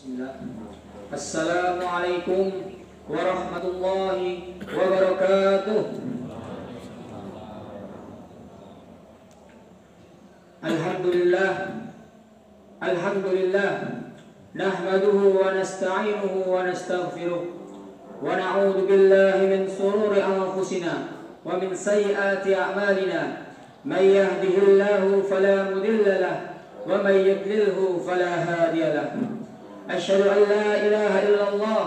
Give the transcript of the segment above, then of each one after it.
Bismillah. Assalamualaikum warahmatullahi wabarakatuh. Alhamdulillah. Alhamdulillah. Nahmaduhu wa nasta'inuhu wa nastaghfiruh. Wa na'udzu billahi min shururi anfusina wa min sayyiati a'malina. May yahdihillahu fala mudilla lahu wa may yudlilhu fala hadiya lahu. Asyhadu an la ilaha illallah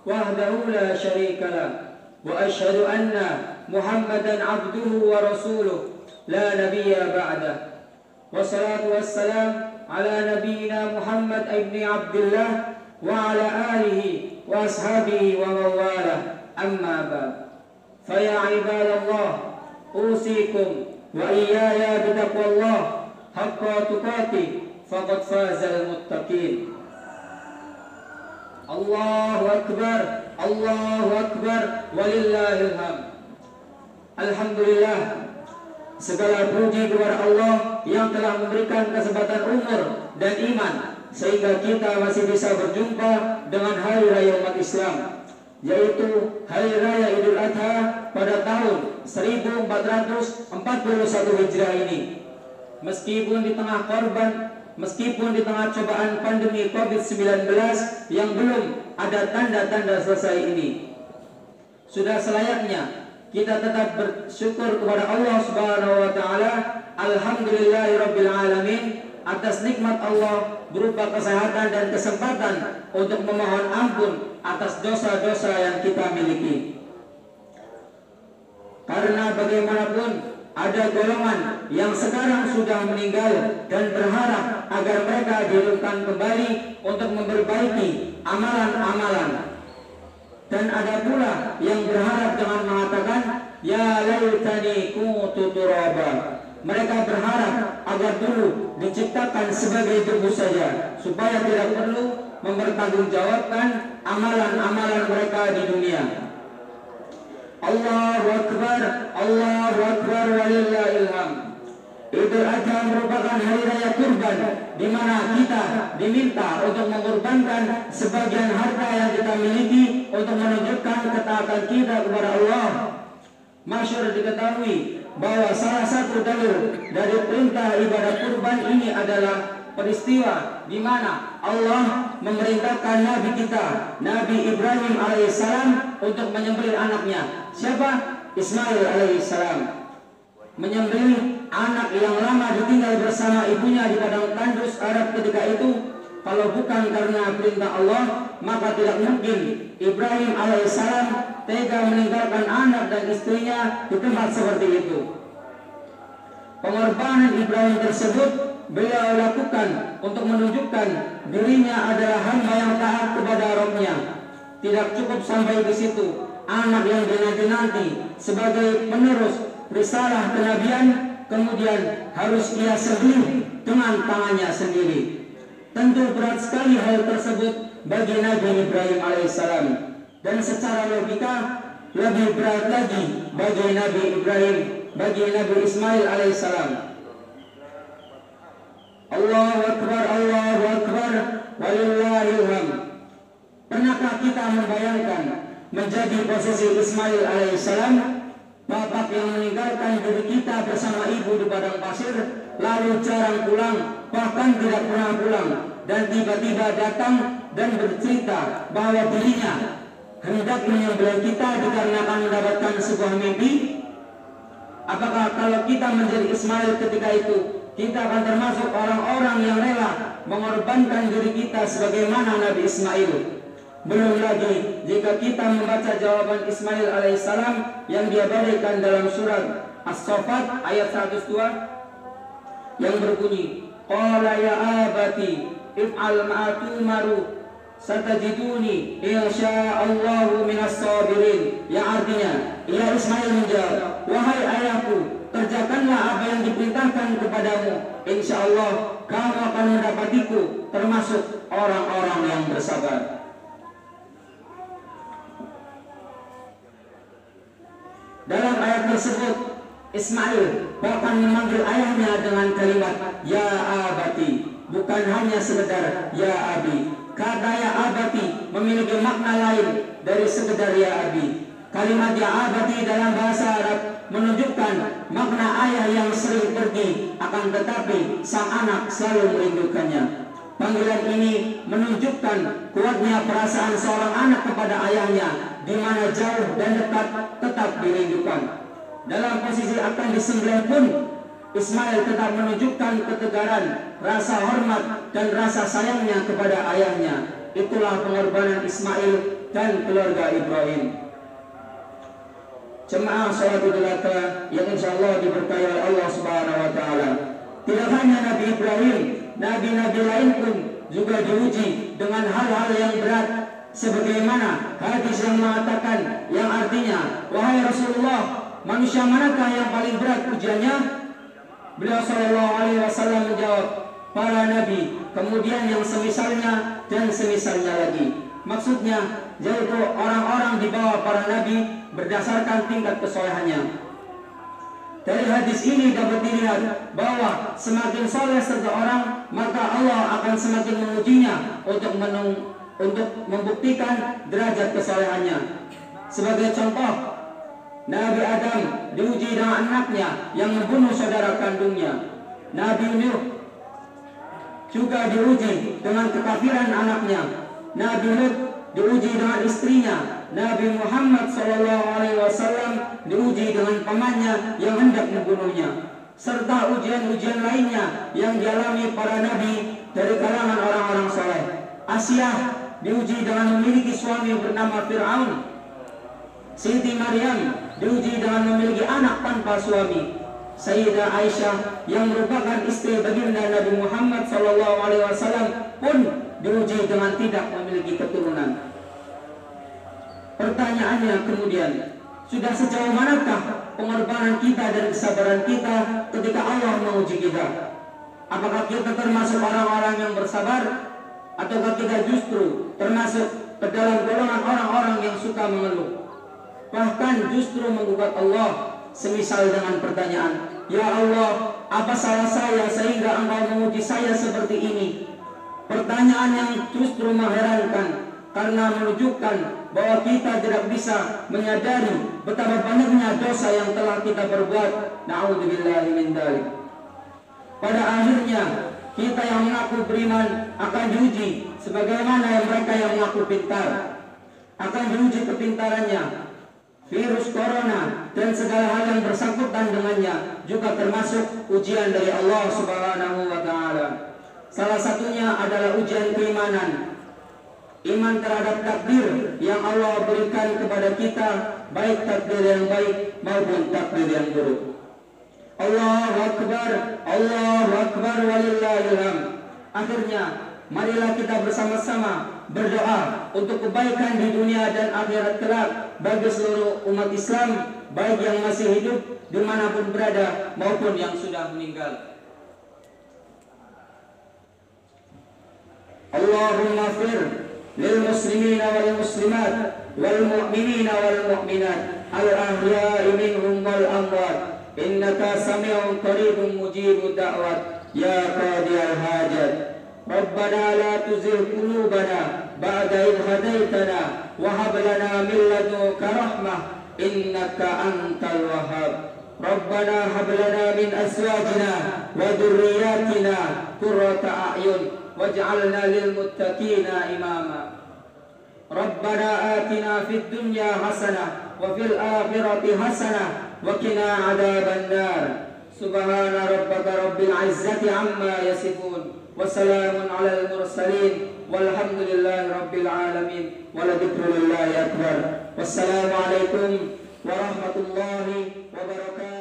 wahdahu la syarika lahu wa asyhadu anna Muhammadan abduhu wa rasuluh la nabiyya ba'dah. Wassalatu wassalam ala nabiyyina Muhammad ibni Abdullah wa ala alihi wa ashabihi wa mawalah, amma ba'd. Faya ibadallah, usikum wa iyaya bitaqwallah haqqa tuqatih faqad fazal muttaqin. Allahu akbar, Allahu akbar, walillahil hamd. Alhamdulillah, segala puji kepada Allah yang telah memberikan kesempatan umur dan iman sehingga kita masih bisa berjumpa dengan hari raya umat Islam, yaitu hari raya Idul Adha pada tahun 1441 Hijriah ini. Meskipun di tengah korban, meskipun di tengah cobaan pandemi COVID-19 yang belum ada tanda-tanda selesai ini, sudah selayaknya kita tetap bersyukur kepada Allah Subhanahu wa taala. Alhamdulillahirabbil alamin atas nikmat Allah berupa kesehatan dan kesempatan untuk memohon ampun atas dosa-dosa yang kita miliki. Karena bagaimanapun ada golongan yang sekarang sudah meninggal dan berharap agar mereka dihidupkan kembali untuk memperbaiki amalan-amalan. Dan ada pula yang berharap dengan mengatakan, ya laitani kuntu turaba. Mereka berharap agar dulu diciptakan sebagai debu saja, supaya tidak perlu mempertanggungjawabkan amalan-amalan mereka di dunia. Allahu akbar, Allahu akbar, walillahil hamd. Idul Adha merupakan hari raya kurban, di mana kita diminta untuk mengorbankan sebagian harta yang kita miliki untuk menunjukkan ketaatan kita kepada Allah. Masyhur diketahui bahwa salah satu dalil dari perintah ibadah kurban ini adalah peristiwa di mana Allah memerintahkan Nabi kita, Nabi Ibrahim alaihissalam, untuk menyembelih anaknya. Siapa? Ismail alaihissalam. Menyembelih anak yang lama ditinggal bersama ibunya di padang tandus Arab ketika itu. Kalau bukan karena perintah Allah, maka tidak mungkin Ibrahim alaihissalam tega meninggalkan anak dan istrinya di tempat seperti itu. Pengorbanan Ibrahim tersebut beliau lakukan untuk menunjukkan dirinya adalah hamba yang taat kepada Rabb-Nya. Tidak cukup sampai di situ, anak yang dinanti-nanti sebagai penerus risalah kenabian kemudian harus ia sembelih dengan tangannya sendiri. Tentu berat sekali hal tersebut bagi Nabi Ibrahim alaihissalam, dan secara logika lebih berat lagi bagi Nabi Ibrahim, bagi Nabi Ismail alaihissalam. Allahu akbar, Allahu akbar, walillahil hamd. Pernahkah kita membayangkan menjadi posisi Ismail alaihissalam, bapak yang meninggalkan diri kita bersama ibu di padang pasir, lalu jarang pulang, bahkan tidak pernah pulang, dan tiba-tiba datang dan bercerita bahwa dirinya hendak menyembelih kita dikarenakan mendapatkan sebuah mimpi? Apakah kalau kita menjadi Ismail ketika itu, kita akan termasuk orang-orang yang rela mengorbankan diri kita sebagaimana Nabi Ismail? Belum lagi jika kita membaca jawaban Ismail alaihissalam yang dia berikan dalam surat As-Saffat ayat 102 yang berbunyi, qala ya abati if'al ma tu'maru satajiduni insyaallahu minas sabirin. Yang artinya, ya Ismail menjawab, wahai ayahku, kerjakanlah apa yang diperintahkan kepadamu, insyaallah kamu akan mendapatiku termasuk orang-orang yang bersabar. Dalam ayat tersebut, Ismail bahkan memanggil ayahnya dengan kalimat ya abati, bukan hanya sekedar ya abi, Kata ya abati memiliki makna lain dari sekedar ya abi. Kalimat ya abati dalam bahasa Arab menunjukkan makna ayah yang sering pergi, akan tetapi sang anak selalu merindukannya. Panggilan ini menunjukkan kuatnya perasaan seorang anak kepada ayahnya, di mana jauh dan dekat tetap dirindukan. Dalam posisi akan disembelih pun, Ismail tetap menunjukkan ketegaran, rasa hormat dan rasa sayangnya kepada ayahnya. Itulah pengorbanan Ismail dan keluarga Ibrahim. Jemaah salat Idul Adha yang insyaallah diberkahi oleh Allah Subhanahu wa taala. Tidak hanya Nabi Ibrahim, nabi-nabi lain pun juga diuji dengan hal-hal yang berat, sebagaimana hadis yang mengatakan, yang artinya, wahai Rasulullah, manusia manakah yang paling berat ujiannya? Beliau sallallahu alaihi wasallam menjawab, para nabi, kemudian yang semisalnya dan semisalnya lagi. Maksudnya yaitu orang-orang di bawah para nabi berdasarkan tingkat kesolehannya. Dari hadis ini dapat dilihat bahwa semakin soleh seseorang, maka Allah akan semakin mengujinya untuk membuktikan derajat kesolehannya. Sebagai contoh, Nabi Adam diuji dengan anaknya yang membunuh saudara kandungnya. Nabi Nuh juga diuji dengan kekafiran anaknya. Nabi Lut diuji dengan istrinya. Nabi Muhammad SAW diuji dengan pamannya yang hendak membunuhnya, serta ujian-ujian lainnya yang dialami para nabi dari kalangan orang-orang soleh. Asyah diuji dengan memiliki suami bernama Fir'aun. Siti Maryam diuji dengan memiliki anak tanpa suami. Sayyidah Aisyah yang merupakan istri baginda Nabi Muhammad SAW pun diuji dengan tidak memiliki keturunan. Pertanyaannya kemudian, sudah sejauh manakah pengorbanan kita dan kesabaran kita ketika Allah menguji kita? Apakah kita termasuk orang-orang yang bersabar, ataukah kita justru termasuk ke dalam golongan orang-orang yang suka mengeluh, bahkan justru menggugat Allah, semisal dengan pertanyaan, ya Allah, apa salah saya sehingga Engkau menguji saya seperti ini? Pertanyaan yang justru mengherankan, karena menunjukkan bahwa kita tidak bisa menyadari betapa banyaknya dosa yang telah kita perbuat. Na'udzubillahi min dzalik. Pada akhirnya kita yang mengaku beriman akan diuji sebagaimana mereka yang mengaku pintar. Akan diuji kepintarannya. Virus corona dan segala hal yang bersangkutan dengannya juga termasuk ujian dari Allah Subhanahu wa taala. Salah satunya adalah ujian keimanan. Iman terhadap takdir yang Allah berikan kepada kita, baik takdir yang baik maupun takdir yang buruk. Allahu Akbar walillahil hamd. Akhirnya marilah kita bersama-sama berdoa untuk kebaikan di dunia dan akhirat kelak bagi seluruh umat Islam, baik yang masih hidup dimanapun berada maupun yang sudah meninggal. Allahumma fir lil muslimina wal muslimat wal mu'minina wal mu'minat al ahya'i minhum wal amwat innaka sami'un qaribun mujibud da'wat ya qadiyal hajat. Rabbana la tuzigh qulubana ba'da idh hadaitana wa hab lana min ladunka rahmah innaka antal wahhab. Rabbana hab lana min azwajina wa dhurriyyatina qurrata a'yun waj'alna lil muttaqina imama. Rabbana atina fid dunya hasanah wa fil akhirati hasanah wa qina adzaban nar. Subhana rabbika rabbil izzati amma yasifun wa salamun alal mursalin walhamdulillahi rabbil alamin wa la dzikrullahi akbar. Wassalamu alaikum warahmatullahi wabarakatuh.